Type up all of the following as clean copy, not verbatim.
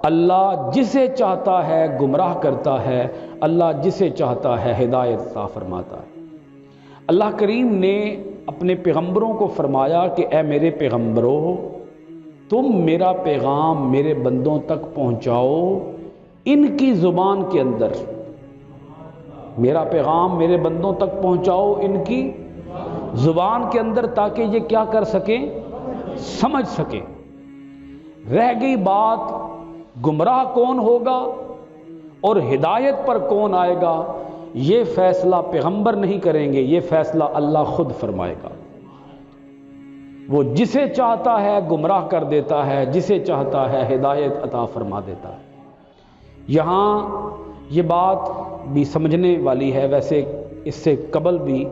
اللہ جسے چاہتا ہے گمراہ کرتا ہے، اللہ جسے چاہتا ہے ہدایت عطا فرماتا ہے۔ اللہ کریم نے اپنے پیغمبروں کو فرمایا کہ اے میرے پیغمبروں، تم میرا پیغام میرے بندوں تک پہنچاؤ ان کی زبان کے اندر، میرا پیغام میرے بندوں تک پہنچاؤ ان کی زبان کے اندر، تاکہ یہ کیا کر سکیں، سمجھ سکیں۔ رہ گئی بات گمراہ کون ہوگا اور ہدایت پر کون آئے گا، یہ فیصلہ پیغمبر نہیں کریں گے، یہ فیصلہ اللہ خود فرمائے گا۔ وہ جسے چاہتا ہے گمراہ کر دیتا ہے، جسے چاہتا ہے ہدایت عطا فرما دیتا ہے۔ یہاں یہ بات بھی سمجھنے والی ہے، ویسے اس سے قبل بھی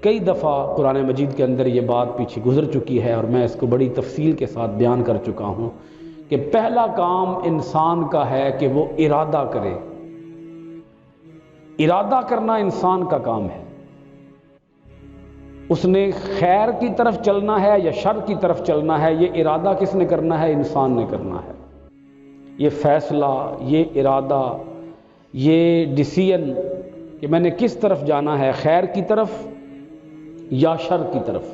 کئی دفعہ قرآن مجید کے اندر یہ بات پیچھے گزر چکی ہے، اور میں اس کو بڑی تفصیل کے ساتھ بیان کر چکا ہوں کہ پہلا کام انسان کا ہے کہ وہ ارادہ کرے۔ ارادہ کرنا انسان کا کام ہے۔ اس نے خیر کی طرف چلنا ہے یا شر کی طرف چلنا ہے، یہ ارادہ کس نے کرنا ہے؟ انسان نے کرنا ہے۔ یہ فیصلہ، یہ ارادہ، یہ ڈیسیژن کہ میں نے کس طرف جانا ہے، خیر کی طرف یا شر کی طرف،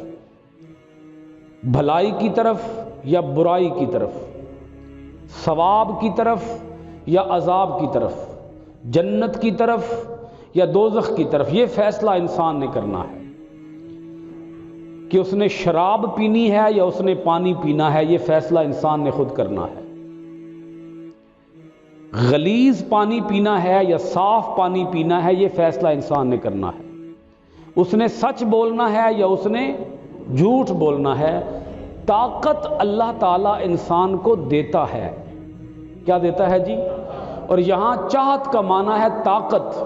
بھلائی کی طرف یا برائی کی طرف، ثواب کی طرف یا عذاب کی طرف، جنت کی طرف یا دوزخ کی طرف، یہ فیصلہ انسان نے کرنا ہے کہ اس نے شراب پینی ہے یا اس نے پانی پینا ہے، یہ فیصلہ انسان نے خود کرنا ہے۔ غلیظ پانی پینا ہے یا صاف پانی پینا ہے، یہ فیصلہ انسان نے کرنا ہے۔ اس نے سچ بولنا ہے یا اس نے جھوٹ بولنا ہے۔ طاقت اللہ تعالیٰ انسان کو دیتا ہے۔ کیا دیتا ہے جی؟ اور یہاں چاہت کا معنی ہے طاقت۔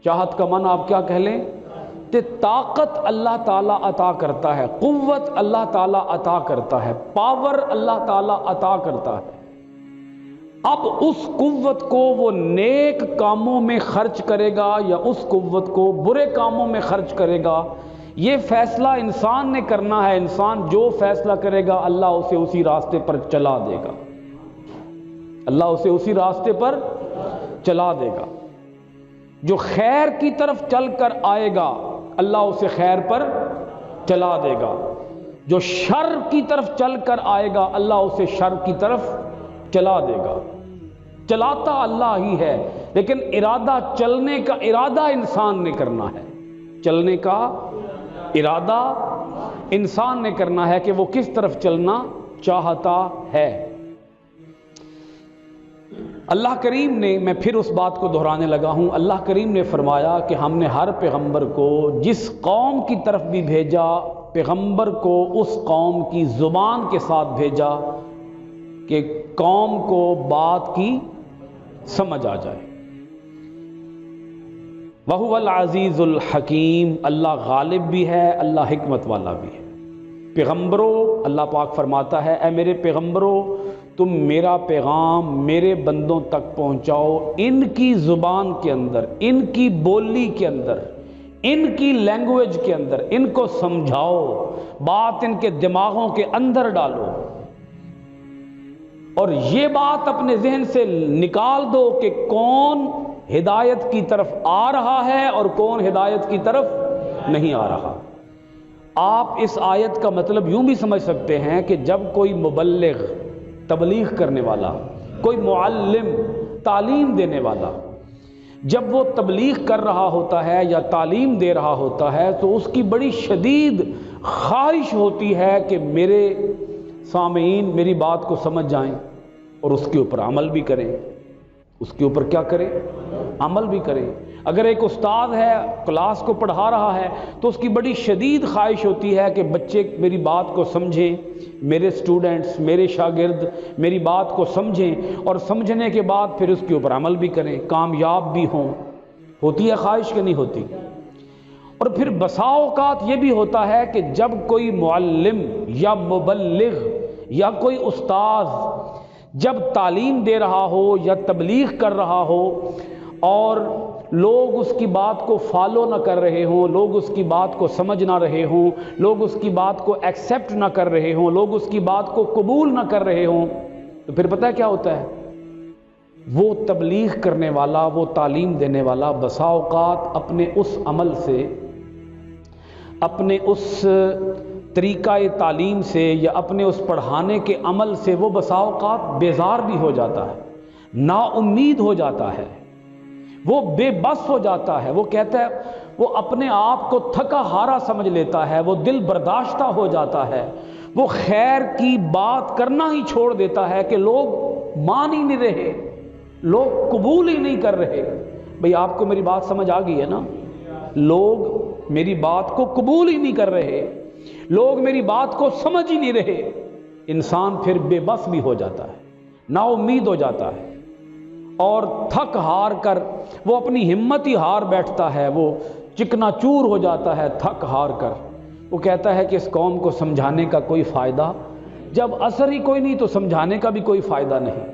چاہت کا معنی آپ کیا کہہ لیں کہ طاقت اللہ تعالیٰ عطا کرتا ہے، قوت اللہ تعالیٰ عطا کرتا ہے، پاور اللہ تعالیٰ عطا کرتا ہے۔ اب اس قوت کو وہ نیک کاموں میں خرچ کرے گا یا اس قوت کو برے کاموں میں خرچ کرے گا، یہ فیصلہ انسان نے کرنا ہے۔ انسان جو فیصلہ کرے گا اللہ اسے اسی راستے پر چلا دے گا، اللہ اسے اسی راستے پر چلا دے گا۔ جو خیر کی طرف چل کر آئے گا اللہ اسے خیر پر چلا دے گا، جو شر کی طرف چل کر آئے گا اللہ اسے شر کی طرف چلا دے گا۔ چلاتا اللہ ہی ہے، لیکن ارادہ، چلنے کا ارادہ انسان نے کرنا ہے۔ چلنے کا ارادہ انسان نے کرنا ہے کہ وہ کس طرف چلنا چاہتا ہے۔ اللہ کریم نے، میں پھر اس بات کو دہرانے لگا ہوں، اللہ کریم نے فرمایا کہ ہم نے ہر پیغمبر کو جس قوم کی طرف بھی بھیجا، پیغمبر کو اس قوم کی زبان کے ساتھ بھیجا کہ قوم کو بات کی سمجھ آ جائے۔ وَهُوَ الْعَزِيزُ الْحَكِيمُ، اللہ غالب بھی ہے، اللہ حکمت والا بھی ہے۔ پیغمبروں، اللہ پاک فرماتا ہے اے میرے پیغمبروں، تم میرا پیغام میرے بندوں تک پہنچاؤ ان کی زبان کے اندر، ان کی بولی کے اندر، ان کی لینگویج کے اندر، ان کو سمجھاؤ، بات ان کے دماغوں کے اندر ڈالو، اور یہ بات اپنے ذہن سے نکال دو کہ کون ہدایت کی طرف آ رہا ہے اور کون ہدایت کی طرف نہیں آ رہا۔ آپ اس آیت کا مطلب یوں بھی سمجھ سکتے ہیں کہ جب کوئی مبلغ، تبلیغ کرنے والا، کوئی معلم، تعلیم دینے والا، جب وہ تبلیغ کر رہا ہوتا ہے یا تعلیم دے رہا ہوتا ہے تو اس کی بڑی شدید خواہش ہوتی ہے کہ میرے سامعین میری بات کو سمجھ جائیں اور اس کے اوپر عمل بھی کریں۔ اس کے اوپر کیا کریں؟ عمل بھی کریں۔ اگر ایک استاد ہے، کلاس کو پڑھا رہا ہے، تو اس کی بڑی شدید خواہش ہوتی ہے کہ بچے میری بات کو سمجھیں، میرے سٹوڈنٹس، میرے شاگرد میری بات کو سمجھیں، اور سمجھنے کے بعد پھر اس کے اوپر عمل بھی کریں، کامیاب بھی ہوں۔ ہوتی ہے خواہش کہ نہیں ہوتی؟ اور پھر بسا اوقات یہ بھی ہوتا ہے کہ جب کوئی معلم یا مبلغ یا کوئی استاذ جب تعلیم دے رہا ہو یا تبلیغ کر رہا ہو اور لوگ اس کی بات کو فالو نہ کر رہے ہوں، لوگ اس کی بات کو سمجھ نہ رہے ہوں، لوگ اس کی بات کو ایکسیپٹ نہ کر رہے ہوں، لوگ اس کی بات کو قبول نہ کر رہے ہوں، تو پھر پتہ ہے کیا ہوتا ہے؟ وہ تبلیغ کرنے والا، وہ تعلیم دینے والا بسا اوقات اپنے اس عمل سے، اپنے اس طریقہ تعلیم سے یا اپنے اس پڑھانے کے عمل سے وہ بسا اوقات بیزار بھی ہو جاتا ہے، نا امید ہو جاتا ہے، وہ بے بس ہو جاتا ہے، وہ کہتا ہے، وہ اپنے آپ کو تھکا ہارا سمجھ لیتا ہے، وہ دل برداشتہ ہو جاتا ہے، وہ خیر کی بات کرنا ہی چھوڑ دیتا ہے کہ لوگ مان ہی نہیں رہے، لوگ قبول ہی نہیں کر رہے۔ بھئی آپ کو میری بات سمجھ آ گئی ہے نا؟ لوگ میری بات کو قبول ہی نہیں کر رہے، لوگ میری بات کو سمجھ ہی نہیں رہے۔ انسان پھر بے بس بھی ہو جاتا ہے، نا امید ہو جاتا ہے، اور تھک ہار کر وہ اپنی ہمت ہی ہار بیٹھتا ہے، وہ چکنا چور ہو جاتا ہے تھک ہار کر۔ وہ کہتا ہے کہ اس قوم کو سمجھانے کا کوئی فائدہ، جب اثر ہی کوئی نہیں تو سمجھانے کا بھی کوئی فائدہ نہیں۔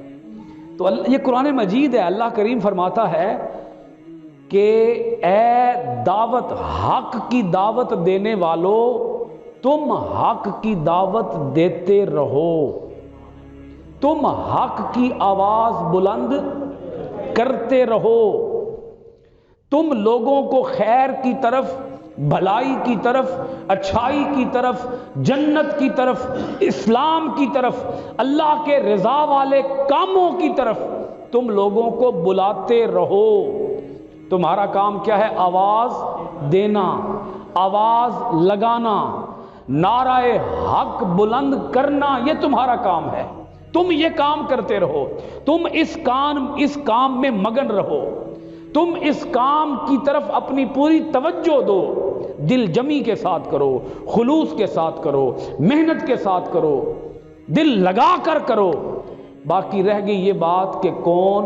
تو یہ قرآن مجید ہے، اللہ کریم فرماتا ہے کہ اے دعوت، حق کی دعوت دینے والو، تم حق کی دعوت دیتے رہو، تم حق کی آواز بلند کرتے رہو، تم لوگوں کو خیر کی طرف، بھلائی کی طرف، اچھائی کی طرف، جنت کی طرف، اسلام کی طرف، اللہ کے رضا والے کاموں کی طرف تم لوگوں کو بلاتے رہو۔ تمہارا کام کیا ہے؟ آواز دینا، آواز لگانا، نعرہ حق بلند کرنا، یہ تمہارا کام ہے۔ تم یہ کام کرتے رہو، تم اس کام میں مگن رہو، تم اس کام کی طرف اپنی پوری توجہ دو، دل جمی کے ساتھ کرو، خلوص کے ساتھ کرو، محنت کے ساتھ کرو، دل لگا کر کرو۔ باقی رہ گئی یہ بات کہ کون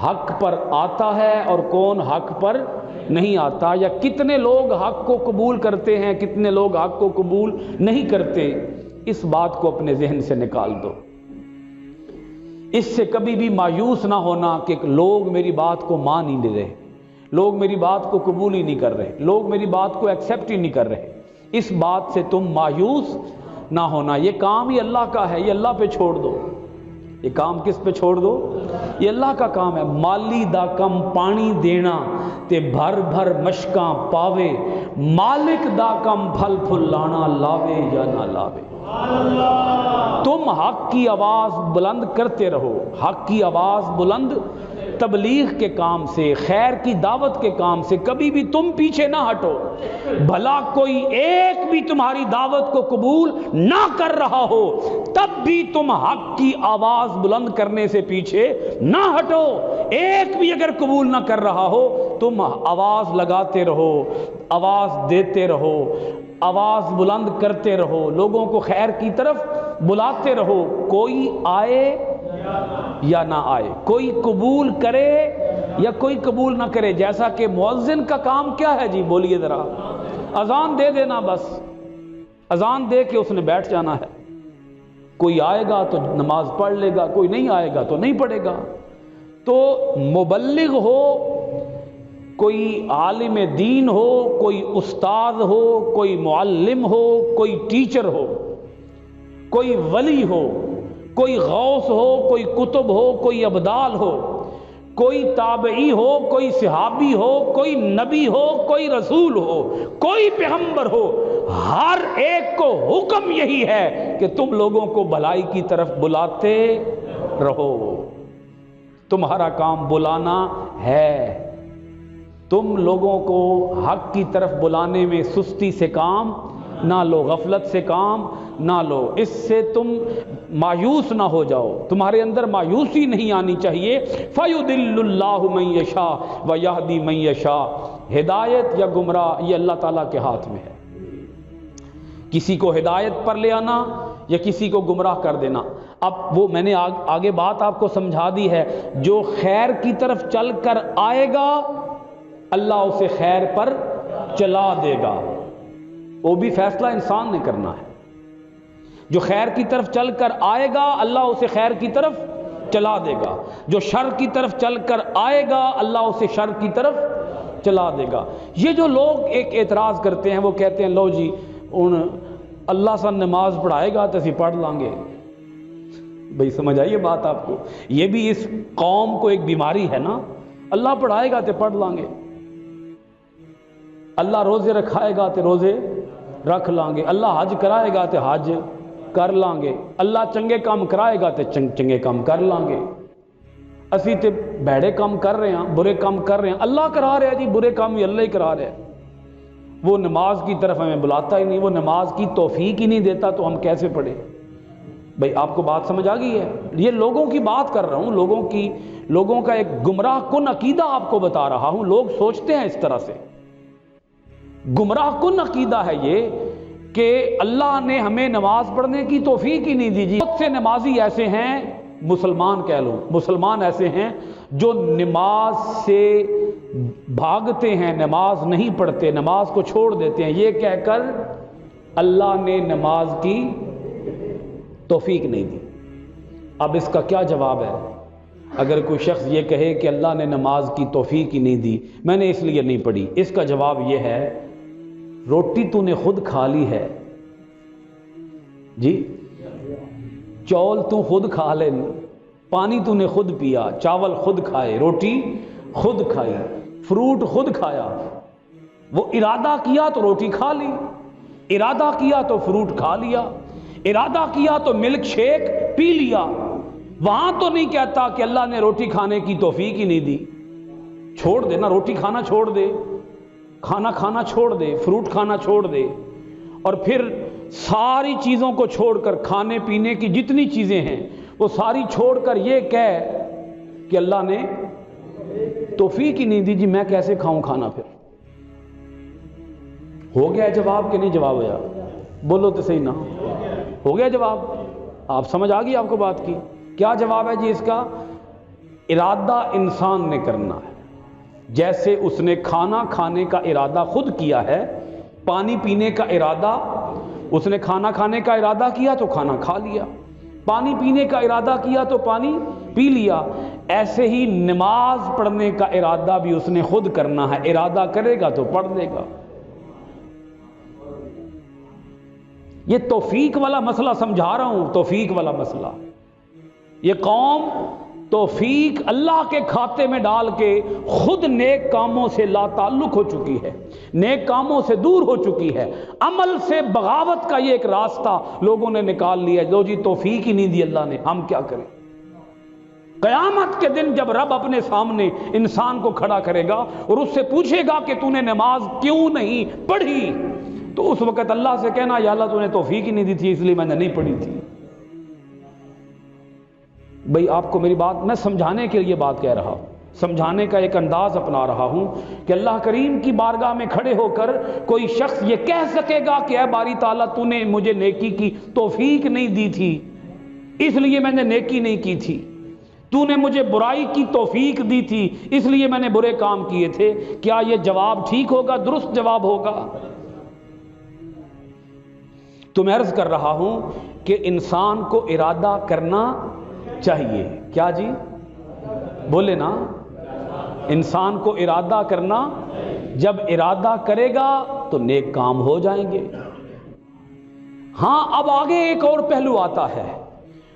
حق پر آتا ہے اور کون حق پر نہیں آتا، یا کتنے لوگ حق کو قبول کرتے ہیں، کتنے لوگ حق کو قبول نہیں کرتے، اس بات کو اپنے ذہن سے نکال دو۔ اس سے کبھی بھی مایوس نہ ہونا کہ لوگ میری بات کو مان ہی نہیں رہے، لوگ میری بات کو قبول ہی نہیں کر رہے، لوگ میری بات کو ایکسیپٹ ہی نہیں کر رہے۔ اس بات سے تم مایوس نہ ہونا، یہ کام ہی اللہ کا ہے، یہ اللہ پہ چھوڑ دو۔ یہ کام کس پہ چھوڑ دو؟ یہ اللہ کا کام ہے۔ مالی دا کم پانی دینا تے بھر بھر مشکاں پاوے، مالک دا کم پھل پھل لانا، لاوے یا نہ لاوے۔ تم حق کی آواز بلند کرتے رہو، حق کی آواز بلند تبلیغ کے کام سے، خیر کی دعوت کے کام سے کبھی بھی تم پیچھے نہ ہٹو۔ بھلا کوئی ایک بھی تمہاری دعوت کو قبول نہ کر رہا ہو، تب بھی تم حق کی آواز بلند کرنے سے پیچھے نہ ہٹو۔ ایک بھی اگر قبول نہ کر رہا ہو، تم آواز لگاتے رہو، آواز دیتے رہو، آواز بلند کرتے رہو، لوگوں کو خیر کی طرف بلاتے رہو، کوئی آئے یا نہ آئے، کوئی قبول کرے یا کوئی قبول نہ کرے۔ جیسا کہ مؤذن کا کام کیا ہے جی؟ بولیے ذرا۔ اذان دے دینا، بس اذان دے کے اس نے بیٹھ جانا ہے۔ کوئی آئے گا تو نماز پڑھ لے گا، کوئی نہیں آئے گا تو نہیں پڑھے گا۔ تو مبلغ ہو، کوئی عالم دین ہو، کوئی استاد ہو، کوئی معلم ہو، کوئی ٹیچر ہو، کوئی ولی ہو، کوئی غوث ہو، کوئی کتب ہو، کوئی ابدال ہو، کوئی تابعی ہو، کوئی صحابی ہو، کوئی نبی ہو، کوئی رسول ہو، کوئی پیغمبر ہو، ہر ایک کو حکم یہی ہے کہ تم لوگوں کو بھلائی کی طرف بلاتے رہو۔ تمہارا کام بلانا ہے۔ تم لوگوں کو حق کی طرف بلانے میں سستی سے کام نہ لو، غفلت سے کام نہ لو، اس سے تم مایوس نہ ہو جاؤ، تمہارے اندر مایوسی نہیں آنی چاہیے۔ فَيُضِلُّ اللَّهُ مَن يَشَاءُ وَيَهْدِي مَن يَشَاءُ۔ ہدایت یا گمراہ یہ اللہ تعالیٰ کے ہاتھ میں ہے، کسی کو ہدایت پر لے آنا یا کسی کو گمراہ کر دینا۔ اب وہ میں نے آگے بات آپ کو سمجھا دی ہے، جو خیر کی طرف چل کر آئے گا اللہ اسے خیر پر چلا دے گا، وہ بھی فیصلہ انسان نے کرنا ہے۔ جو خیر کی طرف چل کر آئے گا اللہ اسے خیر کی طرف چلا دے گا، جو شر کی طرف چل کر آئے گا اللہ اسے شر کی طرف چلا دے گا۔ یہ جو لوگ ایک اعتراض کرتے ہیں، وہ کہتے ہیں لو جی اللہ سن نماز پڑھائے گا تو اسی پڑھ لیں گے، بھئی سمجھ آئیے بات آپ کو؟ یہ بھی اس قوم کو ایک بیماری ہے نا. اللہ پڑھائے گا تے پڑھ لیں گے، اللہ روزے رکھائے گا تے روزے رکھ لیں گے، اللہ حج کرائے گا تے حج کر لیں گے، اللہ چنگے کام کرائے گا تے چنگے کام کر لیں گے. اسی تے بھڑے کام کر رہے ہیں، برے کام کر رہے ہیں، اللہ کرا رہے ہیں جی، برے کام بھی اللہ ہی کرا رہے ہیں. وہ نماز کی طرف ہمیں بلاتا ہی نہیں، وہ نماز کی توفیق ہی نہیں دیتا، تو ہم کیسے پڑھیں؟ بھئی آپ کو بات سمجھ آ گئی ہے؟ یہ لوگوں کی بات کر رہا ہوں، لوگوں کا ایک گمراہ کن عقیدہ آپ کو بتا رہا ہوں. لوگ سوچتے ہیں اس طرح سے، گمراہ کن عقیدہ ہے یہ کہ اللہ نے ہمیں نماز پڑھنے کی توفیق ہی نہیں دی. جی بہت سے نمازی ایسے ہیں، مسلمان کہہ لو، مسلمان ایسے ہیں جو نماز سے بھاگتے ہیں، نماز نہیں پڑھتے، نماز کو چھوڑ دیتے ہیں، یہ کہہ کر اللہ نے نماز کی توفیق نہیں دی. اب اس کا کیا جواب ہے؟ اگر کوئی شخص یہ کہے کہ اللہ نے نماز کی توفیق ہی نہیں دی، میں نے اس لیے نہیں پڑھی، اس کا جواب یہ ہے، روٹی تو نے خود کھا لی ہے جی، چول تو خود کھا لے، پانی تو نے خود پیا، چاول خود کھائے، روٹی خود کھائی، فروٹ خود کھایا. وہ ارادہ کیا تو روٹی کھا لی، ارادہ کیا تو فروٹ کھا لیا، ارادہ کیا تو ملک شیک پی لیا. وہاں تو نہیں کہتا کہ اللہ نے روٹی کھانے کی توفیق ہی نہیں دی. چھوڑ دے نا، روٹی کھانا چھوڑ دے، کھانا کھانا چھوڑ دے، فروٹ کھانا چھوڑ دے، اور پھر ساری چیزوں کو چھوڑ کر، کھانے پینے کی جتنی چیزیں ہیں وہ ساری چھوڑ کر یہ کہے کہ اللہ نے توفیق ہی نہیں دی. جی میں کیسے کھاؤں کھانا؟ پھر ہو گیا جواب کہ نہیں جواب ہوا؟ بولو تو صحیح نا، ہو گیا جواب؟ آپ سمجھ آ گئی آپ کو بات کی؟ کیا جواب ہے جی اس کا؟ ارادہ انسان نے کرنا ہے. جیسے اس نے کھانا کھانے کا ارادہ خود کیا ہے، پانی پینے کا ارادہ، اس نے کھانا کھانے کا ارادہ کیا تو کھانا کھا لیا، پانی پینے کا ارادہ کیا تو پانی پی لیا. ایسے ہی نماز پڑھنے کا ارادہ بھی اس نے خود کرنا ہے، ارادہ کرے گا تو پڑھ لے گا. یہ توفیق والا مسئلہ سمجھا رہا ہوں، توفیق والا مسئلہ. یہ قوم توفیق اللہ کے کھاتے میں ڈال کے خود نیک کاموں سے لا تعلق ہو چکی ہے، نیک کاموں سے دور ہو چکی ہے. عمل سے بغاوت کا یہ ایک راستہ لوگوں نے نکال لیا. لو جی توفیق ہی نہیں دی اللہ نے، ہم کیا کریں؟ قیامت کے دن جب رب اپنے سامنے انسان کو کھڑا کرے گا اور اس سے پوچھے گا کہ تو نے نماز کیوں نہیں پڑھی، تو اس وقت اللہ سے کہنا یا اللہ تو نے توفیق ہی نہیں دی تھی، اس لیے میں نے نہیں پڑھی تھی. بھئی آپ کو میری بات، میں سمجھانے کے لیے بات کہہ رہا ہوں، سمجھانے کا ایک انداز اپنا رہا ہوں کہ اللہ کریم کی بارگاہ میں کھڑے ہو کر کوئی شخص یہ کہہ سکے گا کہ اے باری تعالیٰ تو نے مجھے نیکی کی توفیق نہیں دی تھی، اس لیے میں نے نیکی نہیں کی تھی، تو نے مجھے برائی کی توفیق دی تھی اس لیے میں نے برے کام کیے تھے. کیا یہ جواب ٹھیک ہوگا، درست جواب ہوگا؟ تو میں عرض کر رہا ہوں کہ انسان کو ارادہ کرنا چاہیے. کیا جی بولے نا، انسان کو ارادہ کرنا، جب ارادہ کرے گا تو نیک کام ہو جائیں گے. ہاں اب آگے ایک اور پہلو آتا ہے،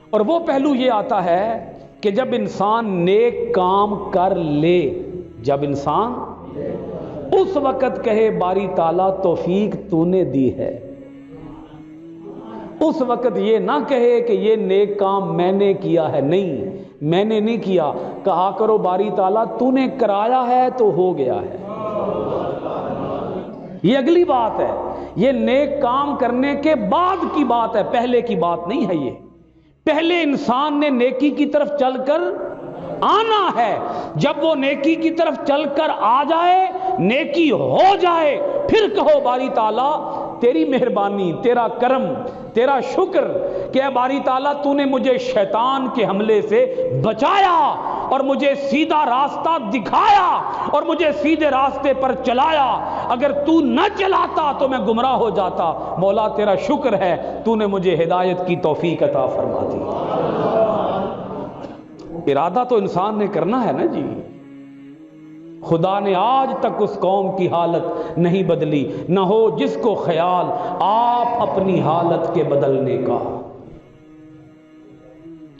اور وہ پہلو یہ آتا ہے کہ جب انسان نیک کام کر لے، جب انسان اس وقت کہے باری تعالیٰ توفیق تو نے دی ہے، اس وقت یہ نہ کہے کہ یہ نیک کام میں نے کیا ہے. نہیں، میں نے نہیں کیا. کہا کرو باری تعالیٰ تو نے کرایا ہے تو ہو گیا ہے. یہ اگلی بات ہے، یہ نیک کام کرنے کے بعد کی بات ہے، پہلے کی بات نہیں ہے. یہ پہلے انسان نے نیکی کی طرف چل کر آنا ہے. جب وہ نیکی کی طرف چل کر آ جائے، نیکی ہو جائے، پھر کہو باری تعالیٰ تیری مہربانی، تیرا کرم، تیرا شکر کہ اے باری تعالیٰ تو نے مجھے شیطان کے حملے سے بچایا اور مجھے سیدھا راستہ دکھایا اور مجھے سیدھے راستے پر چلایا. اگر تو نہ چلاتا تو میں گمراہ ہو جاتا. مولا تیرا شکر ہے تو نے مجھے ہدایت کی توفیق عطا فرما دی. ارادہ تو انسان نے کرنا ہے نا جی. خدا نے آج تک اس قوم کی حالت نہیں بدلی، نہ ہو جس کو خیال آپ اپنی حالت کے بدلنے کا.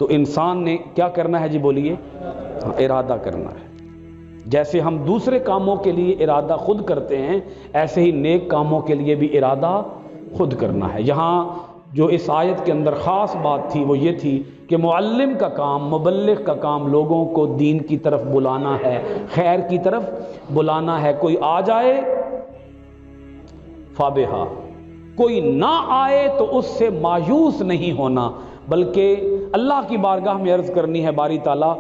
تو انسان نے کیا کرنا ہے جی بولیے؟ ارادہ کرنا ہے۔ جیسے ہم دوسرے کاموں کے لیے ارادہ خود کرتے ہیں، ایسے ہی نیک کاموں کے لیے بھی ارادہ خود کرنا ہے۔ یہاں جو اس آیت کے اندر خاص بات تھی وہ یہ تھی کہ معلم کا کام، مبلغ کا کام لوگوں کو دین کی طرف بلانا ہے، خیر کی طرف بلانا ہے۔ کوئی آ جائے فابہا، کوئی نہ آئے تو اس سے مایوس نہیں ہونا، بلکہ اللہ کی بارگاہ میں عرض کرنی ہے باری تعالیٰ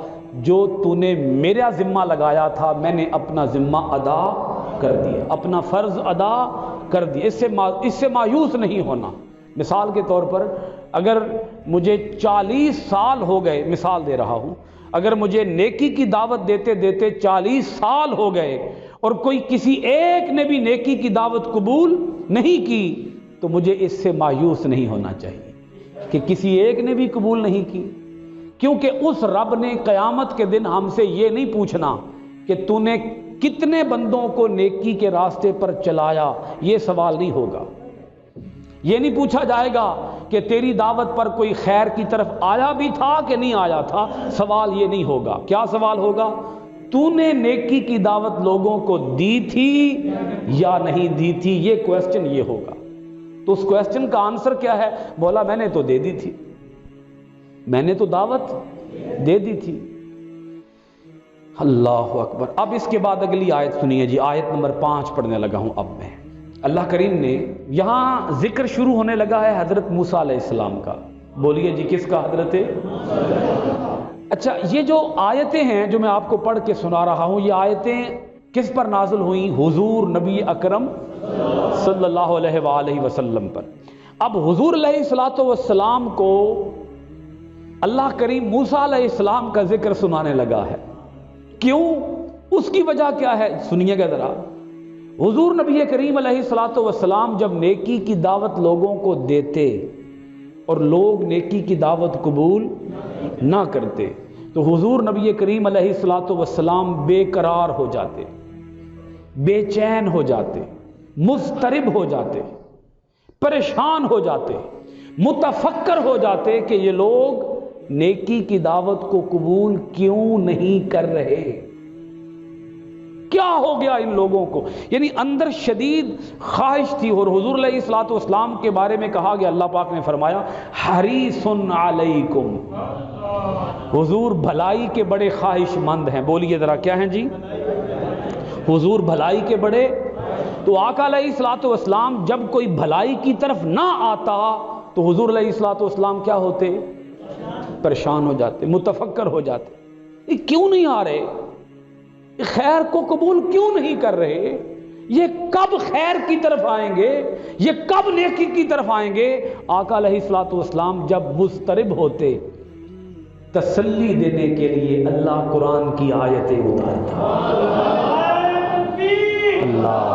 جو تو نے میرا ذمہ لگایا تھا میں نے اپنا ذمہ ادا کر دیا، اپنا فرض ادا کر دیا، اس سے مایوس نہیں ہونا۔ مثال کے طور پر اگر مجھے 40 سال ہو گئے، مثال دے رہا ہوں، اگر مجھے نیکی کی دعوت دیتے دیتے 40 سال ہو گئے اور کوئی کسی ایک نے بھی نیکی کی دعوت قبول نہیں کی تو مجھے اس سے مایوس نہیں ہونا چاہیے کہ کسی ایک نے بھی قبول نہیں کی، کیونکہ اس رب نے قیامت کے دن ہم سے یہ نہیں پوچھنا کہ تو نے کتنے بندوں کو نیکی کے راستے پر چلایا، یہ سوال نہیں ہوگا۔ یہ نہیں پوچھا جائے گا کہ تیری دعوت پر کوئی خیر کی طرف آیا بھی تھا کہ نہیں آیا تھا، سوال یہ نہیں ہوگا۔ کیا سوال ہوگا؟ تو نے نیکی کی دعوت لوگوں کو دی تھی یا نہیں دی تھی، یہ کویسچن یہ ہوگا۔ تو اس کویسچن کا آنسر کیا ہے؟ مولا میں نے تو دے دی تھی، میں نے تو دعوت دے دی تھی۔ اللہ اکبر۔ اب اس کے بعد اگلی آیت سنیے جی، آیت نمبر 5 پڑھنے لگا ہوں اب میں۔ اللہ کریم نے یہاں ذکر شروع ہونے لگا ہے حضرت موسیٰ علیہ السلام کا۔ بولیے جی کس کا؟ حضرت۔ اچھا، یہ جو آیتیں ہیں جو میں آپ کو پڑھ کے سنا رہا ہوں، یہ آیتیں کس پر نازل ہوئیں؟ حضور نبی اکرم صلی اللہ علیہ وآلہ وسلم پر۔ اب حضور علیہ السلام کو اللہ کریم موسیٰ علیہ السلام کا ذکر سنانے لگا ہے۔ کیوں؟ اس کی وجہ کیا ہے؟ سنیے گا ذرا۔ حضور نبی کریم علیہ السلام جب نیکی کی دعوت لوگوں کو دیتے اور لوگ نیکی کی دعوت قبول نہ کرتے تو حضور نبی کریم علیہ السلام بے قرار ہو جاتے، بے چین ہو جاتے، مضطرب ہو جاتے، پریشان ہو جاتے، متفکر ہو جاتے کہ یہ لوگ نیکی کی دعوت کو قبول کیوں نہیں کر رہے، کیا ہو گیا ان لوگوں کو؟ یعنی اندر شدید خواہش تھی۔ اور حضور علیہ السلام کے بارے میں کہا گیا، اللہ پاک نے فرمایا حریص علیکم، حضور بھلائی کے بڑے خواہش مند ہیں۔ بولیے ذرا کیا ہیں جی؟ حضور بھلائی کے بڑے۔ تو آقا علیہ السلام جب کوئی بھلائی کی طرف نہ آتا تو حضور علیہ السلام کیا ہوتے؟ پریشان ہو جاتے، متفکر ہو جاتے، یہ کیوں نہیں آ رہے، خیر کو قبول کیوں نہیں کر رہے، یہ کب خیر کی طرف آئیں گے، یہ کب نیکی کی طرف آئیں گے؟ آقا علیہ السلام جب مضطرب ہوتے، تسلی دینے کے لیے اللہ قرآن کی آیتیں اتارتا۔ اللہ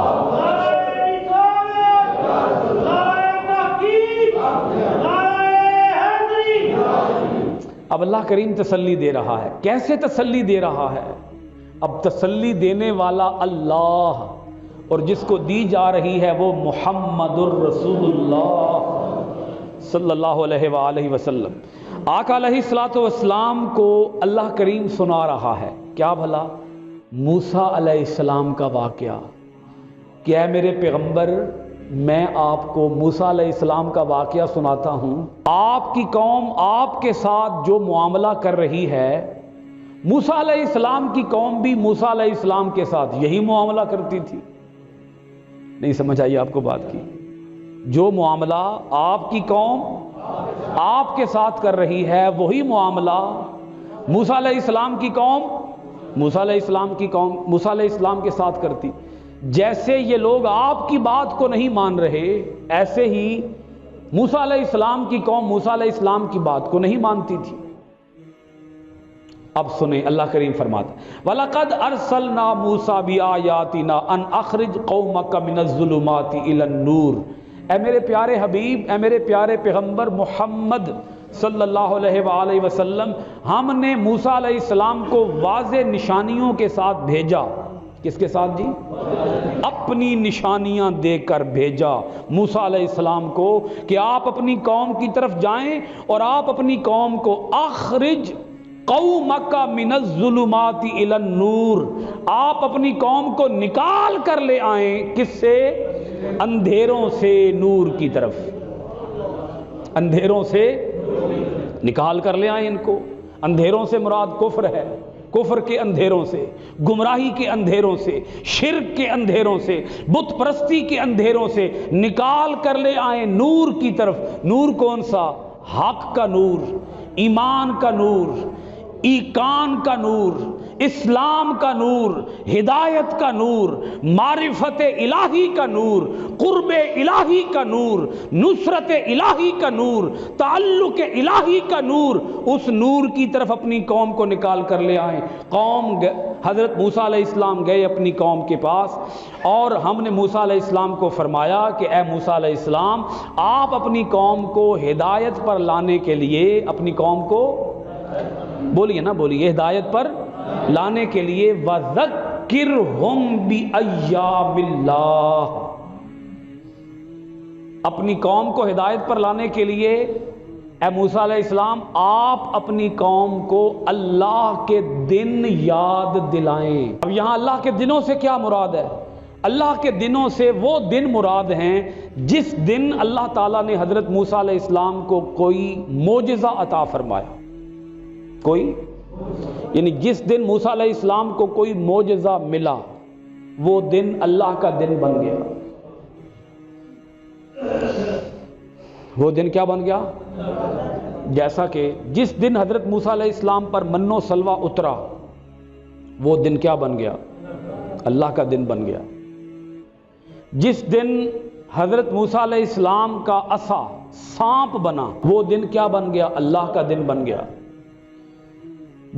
اب اللہ کریم تسلی دے رہا ہے۔ کیسے تسلی دے رہا ہے؟ اب تسلی دینے والا اللہ، اور جس کو دی جا رہی ہے وہ محمد الرسول اللہ صلی اللہ علیہ وآلہ وسلم۔ آقا علیہ السلام کو اللہ کریم سنا رہا ہے کیا بھلا؟ موسیٰ علیہ السلام کا واقعہ کہ اے میرے پیغمبر، میں آپ کو موسیٰ علیہ السلام کا واقعہ سناتا ہوں۔ آپ کی قوم آپ کے ساتھ جو معاملہ کر رہی ہے، موسیٰ علیہ السلام کی قوم بھی موسیٰ علیہ السلام کے ساتھ یہی معاملہ کرتی تھی۔ نہیں سمجھ آئی آپ کو بات کی؟ جو معاملہ آپ کی قوم آپ کے ساتھ کر رہی ہے وہی معاملہ موسیٰ علیہ السلام کی قوم موسیٰ علیہ السلام کے ساتھ کرتی۔ جیسے یہ لوگ آپ کی بات کو نہیں مان رہے، ایسے ہی موسیٰ علیہ السلام کی قوم موسیٰ علیہ السلام کی بات کو نہیں مانتی تھی۔ اب سنیں، اللہ کریم فرماتا وَلَقَدْ أَرْسَلْنَا مُوسَىٰ بِآيَاتِنَا أَنْ أَخْرِجْ قَوْمَكَ مِنَ الظُّلُمَاتِ إِلَى النُّورِ۔ اے میرے پیارے حبیب، اے میرے پیارے پیغمبر محمد صلی اللہ علیہ وآلہ وسلم، ہم نے موسیٰ علیہ السلام کو واضح نشانیوں کے ساتھ بھیجا۔ کس کے ساتھ جی؟ اپنی نشانیاں دے کر بھیجا موسیٰ علیہ السلام کو کہ آپ اپنی قوم کی طرف جائیں اور آپ اپنی قوم کو اخرج قومک من الظلمات الی النور، آپ اپنی قوم کو نکال کر لے آئیں، کس سے؟ اندھیروں سے نور کی طرف، اندھیروں سے نکال کر لے آئیں ان کو۔ اندھیروں سے مراد کفر ہے، کفر کے اندھیروں سے، گمراہی کے اندھیروں سے، شرک کے اندھیروں سے، بت پرستی کے اندھیروں سے نکال کر لے آئیں نور کی طرف۔ نور کون سا؟ حق کا نور، ایمان کا نور، ایقان کا نور، اسلام کا نور، ہدایت کا نور، معرفت الہی کا نور، قرب الہی کا نور، نصرت الہی کا نور، تعلق الہی کا نور۔ اس نور کی طرف اپنی قوم کو نکال کر لے آئیں۔ حضرت موسیٰ علیہ السلام گئے اپنی قوم کے پاس اور ہم نے موسیٰ علیہ السلام کو فرمایا کہ اے موسیٰ علیہ السلام، آپ اپنی قوم کو ہدایت پر لانے کے لیے، اپنی قوم کو بولیے نا، بولیے، ہدایت پر لانے کے لیے وَذَكِّرْهُمْ بِأَيَّامِ اللَّهِ، اپنی قوم کو ہدایت پر لانے کے لیے اے موسیٰ علیہ السلام آپ اپنی قوم کو اللہ کے دن یاد دلائیں۔ اب یہاں اللہ کے دنوں سے کیا مراد ہے؟ اللہ کے دنوں سے وہ دن مراد ہیں جس دن اللہ تعالیٰ نے حضرت موسیٰ علیہ السلام کو کوئی معجزہ عطا فرمایا، کوئی، یعنی جس دن موسیٰ علیہ السلام کو کوئی معجزہ ملا وہ دن اللہ کا دن بن گیا۔ وہ دن کیا بن گیا؟ جیسا کہ جس دن حضرت موسیٰ علیہ السلام پر من و سلوہ اترا وہ دن کیا بن گیا؟ اللہ کا دن بن گیا۔ جس دن حضرت موسیٰ علیہ السلام کا عصا سانپ بنا وہ دن کیا بن گیا؟ اللہ کا دن بن گیا۔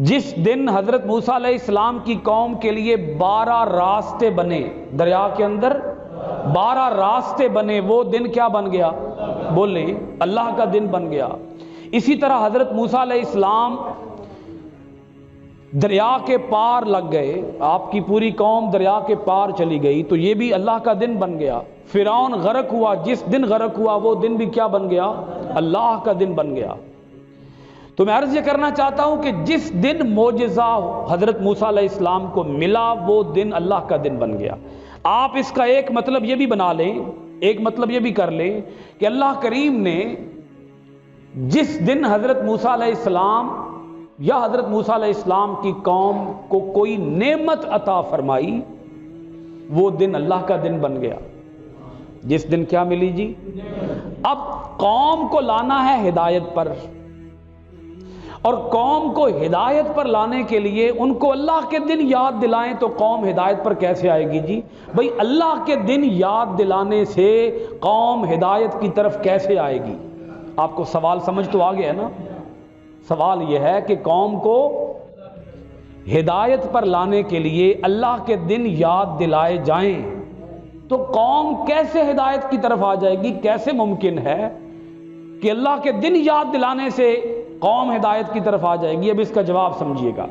جس دن حضرت موسیٰ علیہ السلام کی قوم کے لیے 12 راستے بنے، دریا کے اندر 12 راستے بنے، وہ دن کیا بن گیا؟ بولیں، اللہ کا دن بن گیا۔ اسی طرح حضرت موسیٰ علیہ السلام دریا کے پار لگ گئے، آپ کی پوری قوم دریا کے پار چلی گئی تو یہ بھی اللہ کا دن بن گیا۔ فرعون غرق ہوا، جس دن غرق ہوا وہ دن بھی کیا بن گیا؟ اللہ کا دن بن گیا۔ تو میں عرض یہ کرنا چاہتا ہوں کہ جس دن معجزہ حضرت موسیٰ علیہ السلام کو ملا وہ دن اللہ کا دن بن گیا۔ آپ اس کا ایک مطلب یہ بھی بنا لیں، ایک مطلب یہ بھی کر لیں کہ اللہ کریم نے جس دن حضرت موسیٰ علیہ السلام یا حضرت موسیٰ علیہ السلام کی قوم کو کوئی نعمت عطا فرمائی وہ دن اللہ کا دن بن گیا۔ جس دن کیا ملی جی؟ اب قوم کو لانا ہے ہدایت پر، اور قوم کو ہدایت پر لانے کے لیے ان کو اللہ کے دن یاد دلائیں تو قوم ہدایت پر کیسے آئے گی جی؟ بھئی اللہ کے دن یاد دلانے سے قوم ہدایت کی طرف کیسے آئے گی؟ آپ کو سوال سمجھ تو آ گیا نا؟ سوال یہ ہے کہ قوم کو ہدایت پر لانے کے لیے اللہ کے دن یاد دلائے جائیں تو قوم کیسے ہدایت کی طرف آ جائے گی؟ کیسے ممکن ہے کہ اللہ کے دن یاد دلانے سے قوم ہدایت کی طرف آ جائے گی؟ اب اس کا جواب سمجھیے گا۔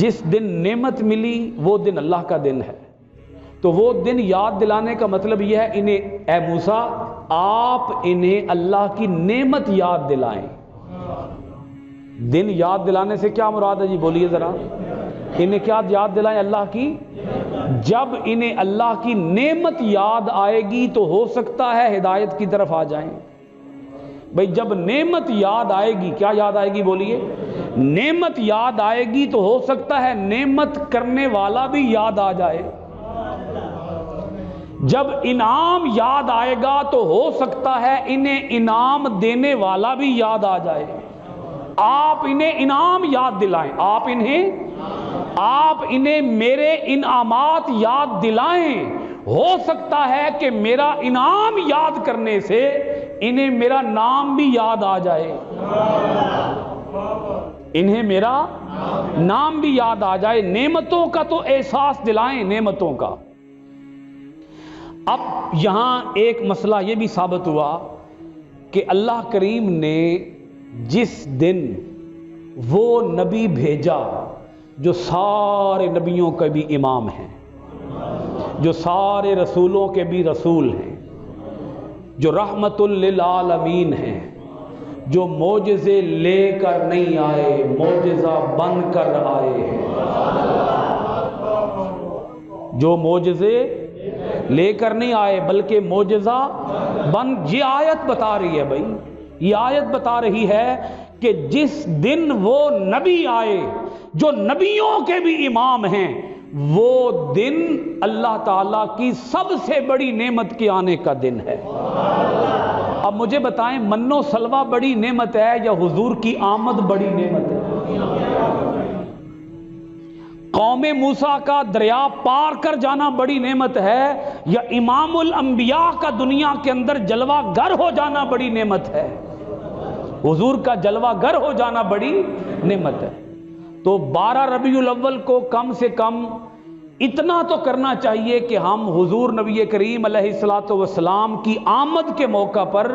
جس دن نعمت ملی وہ دن اللہ کا دن ہے، تو وہ دن یاد دلانے کا مطلب یہ ہے انہیں اے موسیٰ آپ انہیں اللہ کی نعمت یاد دلائیں۔ دن یاد دلانے سے کیا مراد ہے جی؟ بولیے ذرا، انہیں کیا یاد دلائیں؟ اللہ کی۔ جب انہیں اللہ کی نعمت یاد آئے گی تو ہو سکتا ہے ہدایت کی طرف آ جائیں۔ بھئی جب نعمت یاد آئے گی، کیا یاد آئے گی؟ بولیے، نعمت یاد آئے گی تو ہو سکتا ہے نعمت کرنے والا بھی یاد آ جائے۔ جب انعام یاد آئے گا تو ہو سکتا ہے انہیں انعام دینے والا بھی یاد آ جائے۔ آپ انہیں انعام یاد دلائیں، آپ انہیں میرے انعامات یاد دلائیں۔ ہو سکتا ہے کہ میرا انعام یاد کرنے سے انہیں میرا نام بھی یاد آ جائے، انہیں میرا نام بھی یاد آ جائے۔ نعمتوں کا تو احساس دلائیں، نعمتوں کا۔ اب یہاں ایک مسئلہ یہ بھی ثابت ہوا کہ اللہ کریم نے جس دن وہ نبی بھیجا جو سارے نبیوں کے بھی امام ہیں، جو سارے رسولوں کے بھی رسول ہیں، جو رحمت للعالمین ہیں، جو معجزے لے کر نہیں آئے، معجزہ بن کر آئے ہیں، جو معجزے لے کر نہیں آئے بلکہ معجزہ بن۔ یہ آیت بتا رہی ہے بھائی، یہ آیت بتا رہی ہے کہ جس دن وہ نبی آئے جو نبیوں کے بھی امام ہیں، وہ دن اللہ تعالیٰ کی سب سے بڑی نعمت کے آنے کا دن ہے۔ اب مجھے بتائیں، من و سلوہ بڑی نعمت ہے یا حضور کی آمد بڑی نعمت ہے؟ قوم موسیٰ کا دریا پار کر جانا بڑی نعمت ہے یا امام الانبیاء کا دنیا کے اندر جلوہ گر ہو جانا بڑی نعمت ہے؟ حضور کا جلوہ گر ہو جانا بڑی نعمت ہے۔ تو 12 ربیع الاول کو کم سے کم اتنا تو کرنا چاہیے کہ ہم حضور نبی کریم علیہ الصلوۃ والسلام کی آمد کے موقع پر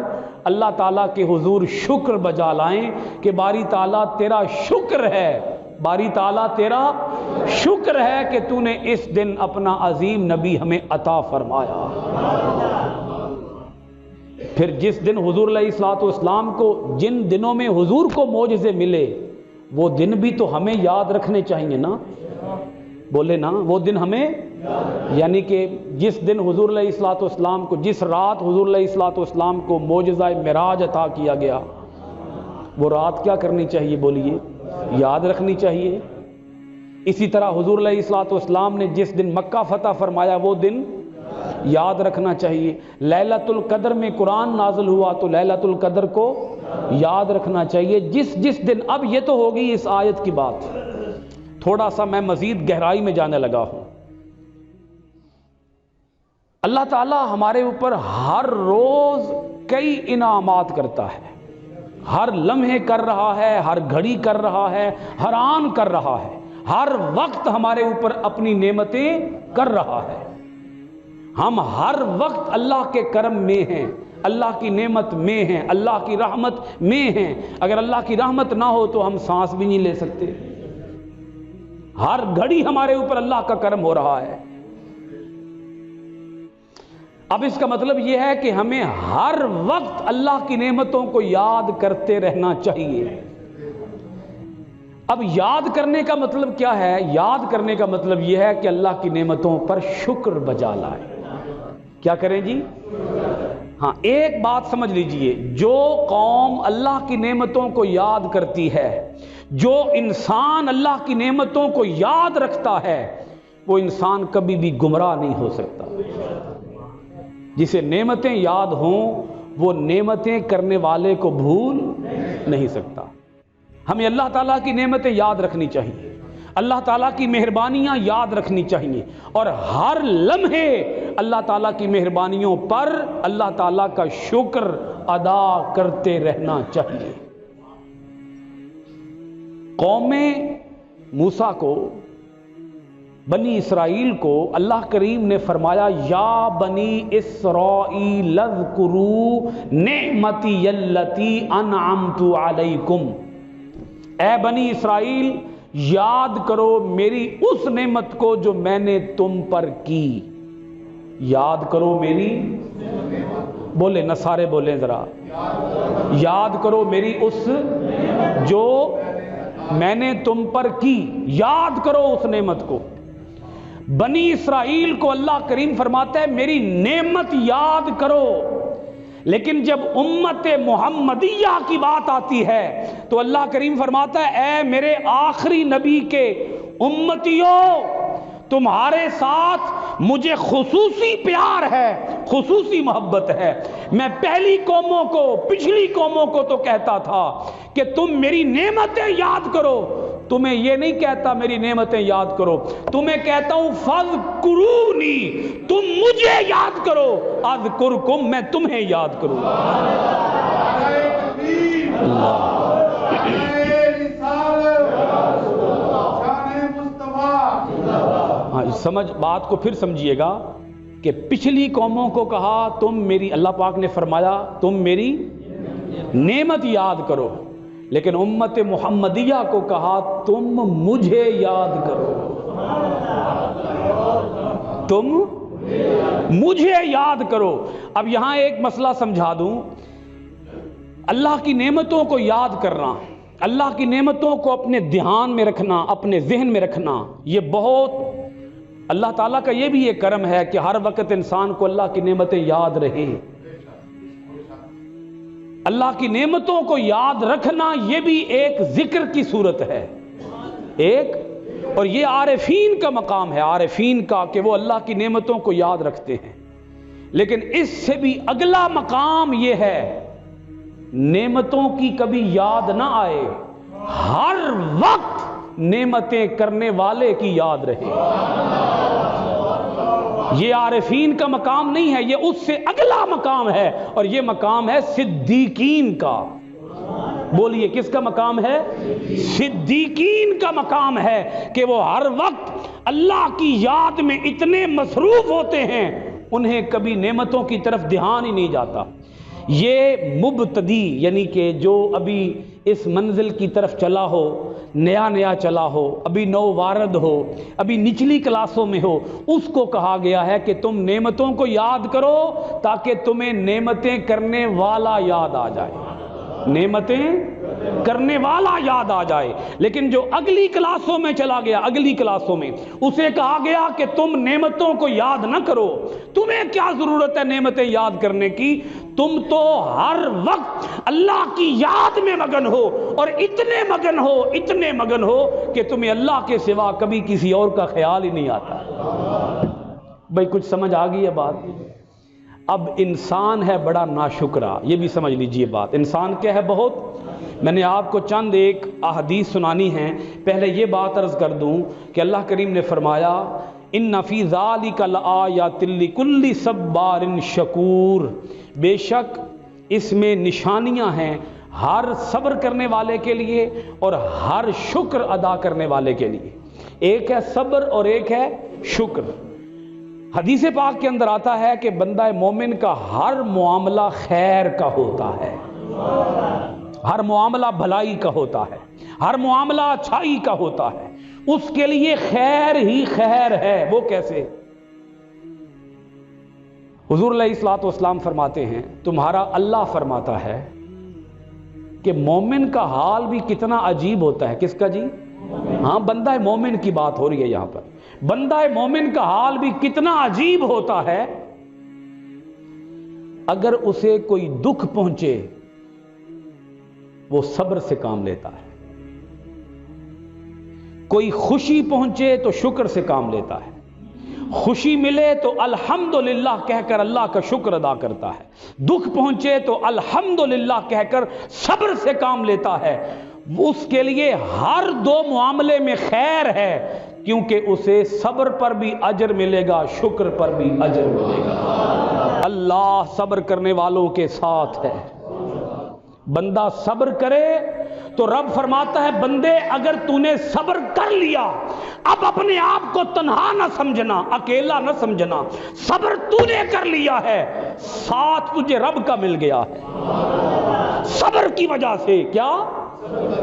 اللہ تعالیٰ کے حضور شکر بجا لائیں کہ باری تعالیٰ تیرا شکر ہے، باری تعالیٰ تیرا شکر ہے کہ تو نے اس دن اپنا عظیم نبی ہمیں عطا فرمایا۔ پھر جس دن حضور علیہ الصلوۃ والسلام کو، جن دنوں میں حضور کو معجزے ملے، وہ دن بھی تو ہمیں یاد رکھنے چاہیے نا، بولے نا، وہ دن ہمیں، یعنی کہ جس دن حضور علیہ الصلوۃ والسلام کو، جس رات حضور علیہ الصلوۃ والسلام کو معجزہ معراج عطا کیا گیا، وہ رات کیا کرنی چاہیے بولیے؟ یاد رکھنی چاہیے۔ اسی طرح حضور علیہ الصلوۃ والسلام نے جس دن مکہ فتح فرمایا، وہ دن یاد رکھنا چاہیے۔ لیلۃ القدر میں قرآن نازل ہوا تو لیلۃ القدر کو یاد رکھنا چاہیے۔ جس دن، اب یہ تو ہوگی اس آیت کی بات، تھوڑا سا میں مزید گہرائی میں جانے لگا ہوں۔ اللہ تعالی ہمارے اوپر ہر روز کئی انعامات کرتا ہے، ہر لمحے کر رہا ہے، ہر گھڑی کر رہا ہے، ہر آن کر رہا ہے، ہر وقت ہمارے اوپر اپنی نعمتیں کر رہا ہے۔ ہم ہر وقت اللہ کے کرم میں ہیں، اللہ کی نعمت میں ہیں، اللہ کی رحمت میں ہیں۔ اگر اللہ کی رحمت نہ ہو تو ہم سانس بھی نہیں لے سکتے۔ ہر گھڑی ہمارے اوپر اللہ کا کرم ہو رہا ہے۔ اب اس کا مطلب یہ ہے کہ ہمیں ہر وقت اللہ کی نعمتوں کو یاد کرتے رہنا چاہیے۔ اب یاد کرنے کا مطلب کیا ہے؟ یاد کرنے کا مطلب یہ ہے کہ اللہ کی نعمتوں پر شکر بجا لائیں۔ کیا کریں جی؟ ہاں، ایک بات سمجھ لیجئے، جو قوم اللہ کی نعمتوں کو یاد کرتی ہے، جو انسان اللہ کی نعمتوں کو یاد رکھتا ہے، وہ انسان کبھی بھی گمراہ نہیں ہو سکتا۔ جسے نعمتیں یاد ہوں، وہ نعمتیں کرنے والے کو بھول نہیں سکتا۔ ہمیں اللہ تعالیٰ کی نعمتیں یاد رکھنی چاہیے، اللہ تعالیٰ کی مہربانیاں یاد رکھنی چاہیے، اور ہر لمحے اللہ تعالیٰ کی مہربانیوں پر اللہ تعالیٰ کا شکر ادا کرتے رہنا چاہیے۔ قوم موسیٰ کو، بنی اسرائیل کو اللہ کریم نے فرمایا، یا بنی اسرائیل اذکروا نعمتی التی انعمت علیکم، اے بنی اسرائیل یاد کرو میری اس نعمت کو جو میں نے تم پر کی۔ یاد کرو میری، بولے نہ، سارے بولیں ذرا، یاد کرو میری اس جو میں نے تم پر کی، یاد کرو اس نعمت کو۔ بنی اسرائیل کو اللہ کریم فرماتا ہے میری نعمت یاد کرو، لیکن جب امت محمدیہ کی بات آتی ہے تو اللہ کریم فرماتا ہے اے میرے آخری نبی کے امتیوں، تمہارے ساتھ مجھے خصوصی پیار ہے، خصوصی محبت ہے۔ میں پہلی قوموں کو، پچھلی قوموں کو تو کہتا تھا کہ تم میری نعمتیں یاد کرو، تمہیں یہ نہیں کہتا میری نعمتیں یاد کرو، تمہیں کہتا ہوں فاذکرونی، تم مجھے یاد کرو، اذکرکم، میں تمہیں یاد کروں۔ ہاں، سمجھ بات کو پھر سمجھیے گا کہ پچھلی قوموں کو کہا تم میری، اللہ پاک نے فرمایا تم میری نعمت یاد کرو، لیکن امت محمدیہ کو کہا تم مجھے یاد کرو، تم مجھے یاد کرو۔ اب یہاں ایک مسئلہ سمجھا دوں، اللہ کی نعمتوں کو یاد کرنا، اللہ کی نعمتوں کو اپنے دھیان میں رکھنا، اپنے ذہن میں رکھنا، یہ بہت اللہ تعالیٰ کا یہ بھی ایک کرم ہے کہ ہر وقت انسان کو اللہ کی نعمتیں یاد رہیں۔ اللہ کی نعمتوں کو یاد رکھنا یہ بھی ایک ذکر کی صورت ہے، ایک، اور یہ عارفین کا مقام ہے، عارفین کا، کہ وہ اللہ کی نعمتوں کو یاد رکھتے ہیں۔ لیکن اس سے بھی اگلا مقام یہ ہے، نعمتوں کی کبھی یاد نہ آئے، ہر وقت نعمتیں کرنے والے کی یاد رہے۔ یہ عارفین کا مقام نہیں ہے، یہ اس سے اگلا مقام ہے، اور یہ مقام ہے صدیقین کا۔ بولیے کس کا مقام ہے؟ صدیقین کا مقام ہے کہ وہ ہر وقت اللہ کی یاد میں اتنے مصروف ہوتے ہیں، انہیں کبھی نعمتوں کی طرف دھیان ہی نہیں جاتا۔ یہ مبتدی، یعنی کہ جو ابھی اس منزل کی طرف چلا ہو، نیا نیا چلا ہو، ابھی نو وارد ہو، ابھی نچلی کلاسوں میں ہو، اس کو کہا گیا ہے کہ تم نعمتوں کو یاد کرو تاکہ تمہیں نعمتیں کرنے والا یاد آ جائے، نعمتیں کرنے والا یاد آ جائے۔ لیکن جو اگلی کلاسوں میں چلا گیا، اگلی کلاسوں میں اسے کہا گیا کہ تم نعمتوں کو یاد نہ کرو، تمہیں کیا ضرورت ہے نعمتیں یاد کرنے کی، تم تو ہر وقت اللہ کی یاد میں مگن ہو، اور اتنے مگن ہو، اتنے مگن ہو کہ تمہیں اللہ کے سوا کبھی کسی اور کا خیال ہی نہیں آتا۔ بھائی کچھ سمجھ آ گئی ہے بات؟ اب انسان ہے بڑا ناشکرا، یہ بھی سمجھ لیجئے بات، انسان کیا ہے بہت، میں نے آپ کو چند ایک احادیث سنانی ہیں۔ پہلے یہ بات عرض کر دوں کہ اللہ کریم نے فرمایا ان فی ذالک لآیات لکل صبار شکور، بے شک اس میں نشانیاں ہیں ہر صبر کرنے والے کے لیے اور ہر شکر ادا کرنے والے کے لیے۔ ایک ہے صبر اور ایک ہے شکر۔ حدیث پاک کے اندر آتا ہے کہ بندہ مومن کا ہر معاملہ خیر کا ہوتا ہے، ہر معاملہ بھلائی کا ہوتا ہے، ہر معاملہ اچھائی کا ہوتا ہے، اس کے لیے خیر ہی خیر ہے۔ وہ کیسے؟ حضور علیہ الصلوۃ والسلام فرماتے ہیں، تمہارا اللہ فرماتا ہے کہ مومن کا حال بھی کتنا عجیب ہوتا ہے۔ کس کا جی؟ ہاں، بندہ مومن کی بات ہو رہی ہے یہاں پر۔ بندہ مومن کا حال بھی کتنا عجیب ہوتا ہے، اگر اسے کوئی دکھ پہنچے وہ صبر سے کام لیتا ہے، کوئی خوشی پہنچے تو شکر سے کام لیتا ہے، خوشی ملے تو الحمدللہ کہہ کر اللہ کا شکر ادا کرتا ہے، دکھ پہنچے تو الحمدللہ کہہ کر صبر سے کام لیتا ہے۔ اس کے لیے ہر دو معاملے میں خیر ہے، کیونکہ اسے صبر پر بھی اجر ملے گا، شکر پر بھی اجر ملے گا۔ اللہ صبر کرنے والوں کے ساتھ ہے۔ بندہ صبر کرے تو رب فرماتا ہے بندے اگر تو نے صبر کر لیا، اب اپنے آپ کو تنہا نہ سمجھنا، اکیلا نہ سمجھنا، صبر تو نے کر لیا ہے، ساتھ تجھے رب کا مل گیا ہے۔ صبر کی وجہ سے کیا؟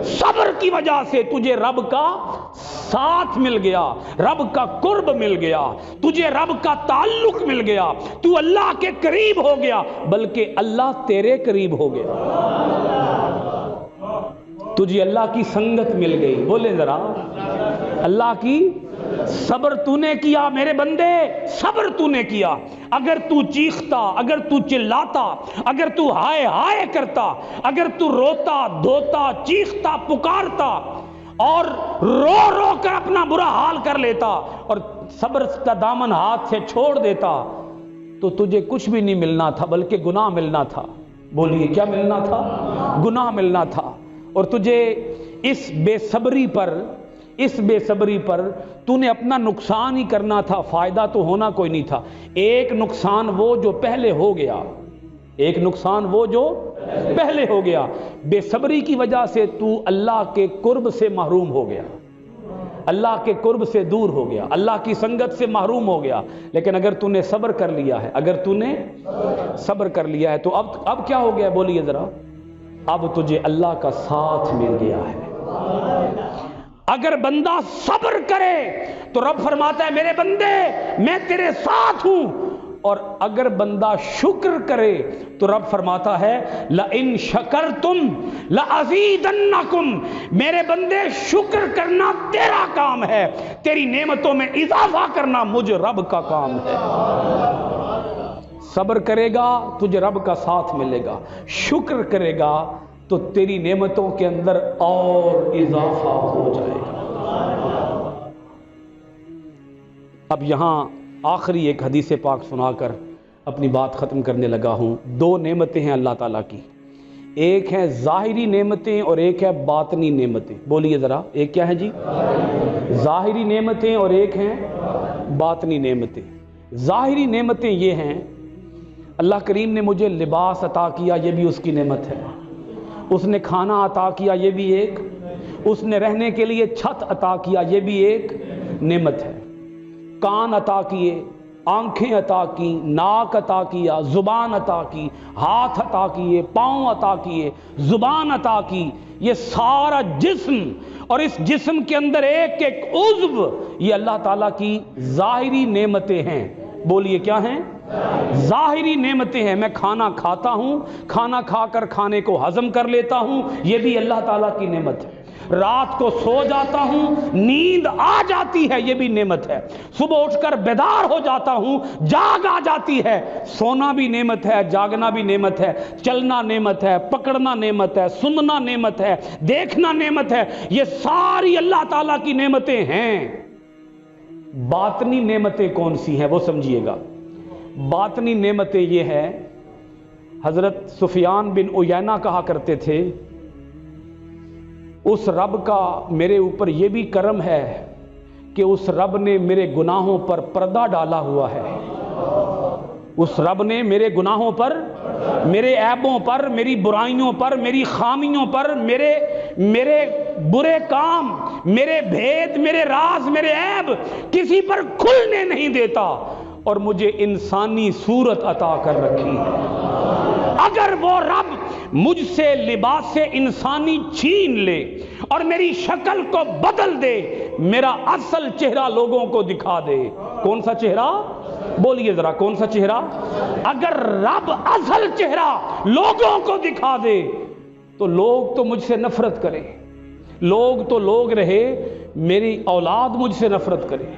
صبر کی وجہ سے تجھے رب کا ساتھ مل گیا، رب کا قرب مل گیا، تجھے رب کا تعلق مل گیا، تو اللہ کے قریب ہو گیا، بلکہ اللہ تیرے قریب ہو گیا، تجھے اللہ کی سنگت مل گئی۔ بولے ذرا اللہ کی صبر تو نے کیا میرے بندے، صبر تو نے کیا۔ اگر تو چیختا، اگر تو چلاتا، اگر تو ہائے ہائے کرتا، اگر تو روتا دھوتا چیختا پکارتا اور رو رو کر اپنا برا حال کر لیتا اور صبر کا دامن ہاتھ سے چھوڑ دیتا تو تجھے کچھ بھی نہیں ملنا تھا بلکہ گناہ ملنا تھا۔ بولیے کیا ملنا تھا؟ گناہ ملنا تھا۔ اور تجھے اس بے صبری پر تو نے اپنا نقصان ہی کرنا تھا، فائدہ تو ہونا کوئی نہیں تھا۔ ایک نقصان وہ جو پہلے ہو گیا، ایک نقصان وہ جو پہلے ہو گیا، بے صبری کی وجہ سے تو اللہ کے قرب سے محروم ہو گیا، اللہ کے قرب سے دور ہو گیا، اللہ کی سنگت سے محروم ہو گیا۔ لیکن اگر تو نے صبر کر لیا ہے، اگر تو نے صبر کر لیا ہے تو اب کیا ہو گیا؟ بولیے ذرا، اب تجھے اللہ کا ساتھ مل گیا ہے۔ اگر بندہ صبر کرے تو رب فرماتا ہے میرے بندے میں تیرے ساتھ ہوں، اور اگر بندہ شکر کرے تو رب فرماتا ہے لَإِن شَكَرْتُمْ لَأَزِيدَنَّكُمْ، میرے بندے شکر کرنا تیرا کام ہے، تیری نعمتوں میں اضافہ کرنا مجھے رب کا کام ہے۔ صبر کرے گا تجھے رب کا ساتھ ملے گا، شکر کرے گا تو تیری نعمتوں کے اندر اور اضافہ ہو جائے گا۔ اب یہاں آخری ایک حدیث پاک سنا کر اپنی بات ختم کرنے لگا ہوں۔ دو نعمتیں ہیں اللہ تعالیٰ کی، ایک ہے ظاہری نعمتیں اور ایک ہے باطنی نعمتیں۔ بولیے ذرا، ایک کیا ہے جی؟ ظاہری نعمتیں اور ایک ہیں باطنی نعمتیں۔ ظاہری نعمتیں یہ ہیں، اللہ کریم نے مجھے لباس عطا کیا، یہ بھی اس کی نعمت ہے۔ اس نے کھانا عطا کیا، یہ بھی ایک۔ اس نے رہنے کے لیے چھت عطا کیا، یہ بھی ایک نعمت ہے۔ کان عطا کیے، آنکھیں عطا کی، ناک عطا کیا، زبان عطا کی، ہاتھ عطا کیے، پاؤں عطا کیے، زبان عطا کی، یہ سارا جسم، اور اس جسم کے اندر ایک ایک عضو، یہ اللہ تعالیٰ کی ظاہری نعمتیں ہیں۔ بولیے کیا ہیں؟ ظاہری نعمتیں ہیں۔ میں کھانا کھاتا ہوں، کھانا کھا کر کھانے کو ہضم کر لیتا ہوں، یہ بھی اللہ تعالیٰ کی نعمت ہے۔ رات کو سو جاتا ہوں، نیند آ جاتی ہے، یہ بھی نعمت ہے۔ صبح اٹھ کر بیدار ہو جاتا ہوں، جاگ آ جاتی ہے، سونا بھی نعمت ہے، جاگنا بھی نعمت ہے، چلنا نعمت ہے، پکڑنا نعمت ہے، سننا نعمت ہے، دیکھنا نعمت ہے، یہ ساری اللہ تعالیٰ کی نعمتیں ہیں۔ باطنی نعمتیں کون سی ہیں وہ سمجھیے گا۔ باطنی نعمتیں یہ ہے، حضرت سفیان بن عیینہ کہا کرتے تھے اس رب کا میرے اوپر یہ بھی کرم ہے کہ اس رب نے میرے گناہوں پر پردہ ڈالا ہوا ہے۔ اس رب نے میرے گناہوں پر، میرے عیبوں پر، میری برائیوں پر، میری خامیوں پر، میرے برے کام، میرے بھید، میرے راز، میرے عیب کسی پر کھلنے نہیں دیتا، اور مجھے انسانی صورت عطا کر رکھی ہے۔ اگر وہ رب مجھ سے لباس انسانی چھین لے اور میری شکل کو بدل دے، میرا اصل چہرہ لوگوں کو دکھا دے، کون سا چہرہ؟ بولیے ذرا، کون سا چہرہ؟ اگر رب اصل چہرہ لوگوں کو دکھا دے تو لوگ تو مجھ سے نفرت کریں، لوگ رہے، میری اولاد مجھ سے نفرت کرے،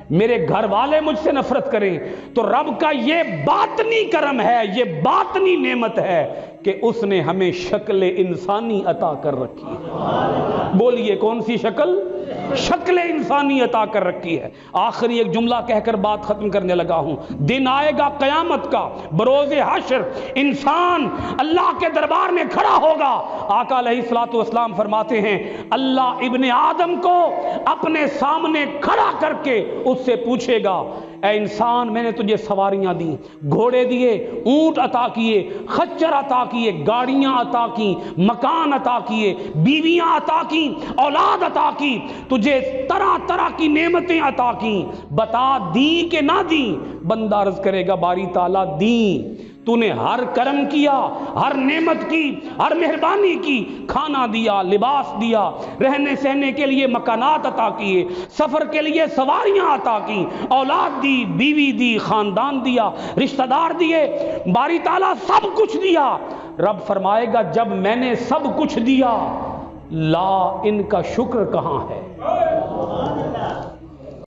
میرے گھر والے مجھ سے نفرت کریں، تو رب کا یہ باطنی کرم ہے، یہ باطنی نعمت ہے کہ اس نے ہمیں شکل انسانی عطا کر رکھی ہے۔ بولیے کون سی شکل؟ شکل انسانی عطا کر رکھی ہے۔ آخری ایک جملہ کہہ کر بات ختم کرنے لگا ہوں۔ دن آئے گا قیامت کا، بروز حشر، انسان اللہ کے دربار میں کھڑا ہوگا۔ آقا علیہ الصلوۃ والسلام فرماتے ہیں اللہ ابن آدم کو اپنے سامنے کھڑا کر کے اس سے پوچھے گا اے انسان، میں نے تجھے سواریاں دی، گھوڑے دیے، اونٹ عطا کیے، خچر عطا کیے، گاڑیاں عطا کی، مکان عطا کیے، بیویاں عطا کی، اولاد عطا کی، تجھے طرح طرح کی نعمتیں عطا کی، بتا دی کہ نہ دی؟ بندہ عرض کرے گا باری تعالیٰ دی، تو نے ہر کرم کیا، ہر نعمت کی، ہر مہربانی کی، کھانا دیا، لباس دیا، رہنے سہنے کے لیے مکانات عطا کیے، سفر کے لیے سواریاں عطا کی، اولاد دی، بیوی دی، خاندان دیا، رشتہ دار دیے، باری تعالیٰ سب کچھ دیا۔ رب فرمائے گا جب میں نے سب کچھ دیا، لا ان کا شکر کہاں ہے؟